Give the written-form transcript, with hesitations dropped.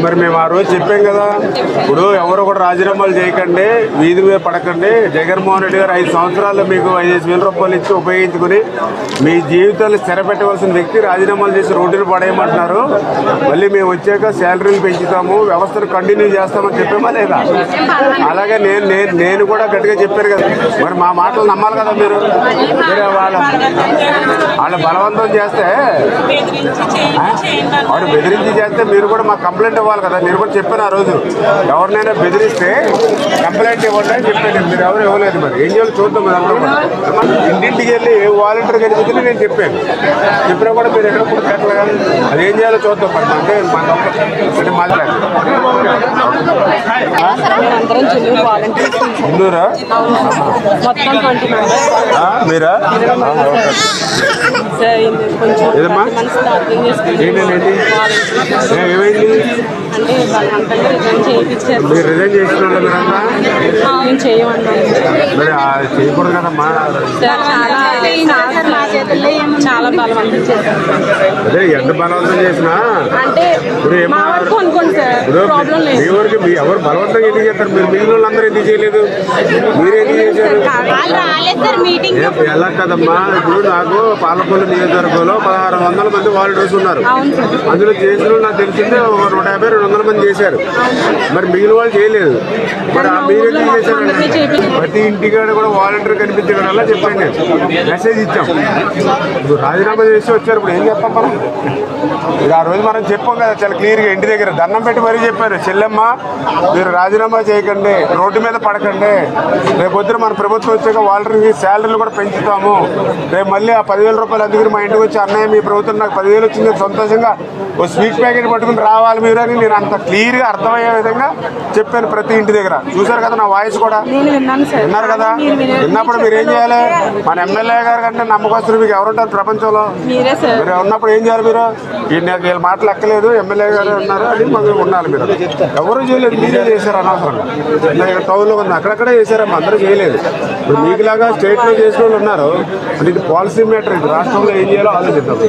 మరి మేము ఆ రోజు చెప్పాం కదా, ఇప్పుడు ఎవరు కూడా రాజీనామాలు చేయకండి, వీధి మీద పడకండి. జగన్మోహన్ రెడ్డి గారు 5 సంవత్సరాలు మీకు 5,000 రూపాయలు ఇచ్చి ఉపయోగించుకుని మీ జీవితాలు స్థిరపెట్టవలసిన వ్యక్తి రాజీనామాలు చేసి రోడ్డును పడేయమంటున్నారు. మళ్ళీ మేము వచ్చాక శాలరీలు పెంచుతాము, వ్యవస్థను కంటిన్యూ చేస్తామని చెప్పామా లేదా? అలాగే నేను కూడా గట్టిగా చెప్పారు కదా, మరి మా మాటలు నమ్మాలి కదా మీరు. వాళ్ళు బలవంతం చేస్తే, వాడు బెదిరించి చేస్తే మీరు కూడా మాకు కంప్లైంట్ ఇవ్వాలి కదా. నేను కూడా చెప్పాను ఆ రోజు, ఎవరినైనా బెదిరిస్తే కంప్లైంట్ ఇవ్వండి అని చెప్పాను. మీరు ఎవరు ఇవ్వలేదు. మరి ఏం చేయాలి చూద్దాం. ఇంటింటికి వెళ్ళి వాలంటీర్ గడిపితే నేను చెప్పాను. చెప్పినా కూడా మీరు ఎక్కడ కూడా కట్టలేదు కదా. అది ఏం చేయాలో చూద్దాం. మరి అంటే మాట్లాడారు ఇందూరా మీరా? ఏదమ్మా ఏంటండి? ఏమైంది? మీరు రిజైన్ చేసిన మీరన్నా మరి చేయకూడదు కదమ్మా. చాలా బలవంతం చేశారు. అదే ఎంత బలవంతం చేసినా ఇప్పుడు మీ వరకు ఎవరు బలవంతంగా ఎందుకు చేస్తారు? మీరు మిగిలిన వాళ్ళందరూ ఎందుకు చేయలేదు? మీరెందుకు చేశారు? ఎలా కదమ్మా, ఇప్పుడు నాకు పాలకొల్లు నియోజకవర్గంలో 1600 మంది వాలంటీర్స్ ఉన్నారు. అందులో చేసిన నాకు తెలిసిందే 150-200 మంది చేశారు. మరి మిగిలిన వాళ్ళు చేయలేదు. మరి మీరు ఎందుకు చేశారండి? ప్రతి ఇంటికాడ కూడా వాలంటీర్ కనిపించగలలా చెప్పండి. నేను మెసేజ్ ఇచ్చాం. ఇప్పుడు రాజీనామా చేసి వచ్చారు. ఇప్పుడు ఏం చెప్పాం మనం? ఇది ఆ రోజు మనం చెప్పాం కదా చాలా క్లియర్గా. ఇంటి దగ్గర దండం పెట్టి మరీ చెప్పారు, చెల్లెమ్మ మీరు రాజీనామా చేయకండి, రోడ్డు మీద పడకండి. రేపు పొద్దున మన ప్రభుత్వం వచ్చాక వాలంటీర్కి శాలరీలు కూడా పెంచుతాము. రేపు మళ్ళీ ఆ 10,000 రూపాయలు అందుకని మా ఇంటికి వచ్చి అన్నయ్య మీ ప్రభుత్వం నాకు 10,000 వచ్చింది, సంతోషంగా ఓ స్వీట్ ప్యాకెట్ పట్టుకుని రావాలి మీరు అని నేను అంత క్లియర్గా అర్థమయ్యే విధంగా చెప్పాను ప్రతి ఇంటి దగ్గర. చూసారు కదా నా వాయిస్ కూడా విన్నారు కదా. విన్నప్పుడు మీరు ఏం చేయాలి? మన ఎమ్మెల్యే గారు కంటే నమ్మకస్తులు మీకు ఎవరుంటారు ప్రపంచంలో? మీరు ఉన్నప్పుడు ఏం చేయాలి? మీరు వీళ్ళ మాటలు ఎక్కలేదు, ఎమ్మెల్యే గారు ఉన్నారు అని మనం ఉండాలి. మీరు ఎవరు చేయలేదు, మీరే చేశారు అనవసరంగా. ఇక్కడ టౌన్లో ఉంది, అక్కడక్కడే చేశారమ్మా, అందరూ చేయలేదు. ఇప్పుడు మీకులాగా స్టేట్లో చేసిన వాళ్ళు ఉన్నారు. అంటే ఇది పాలసీ మ్యాటర్. ఇది రాష్ట్రంలో ఏం చేయాలో ఆలోచిద్దాం.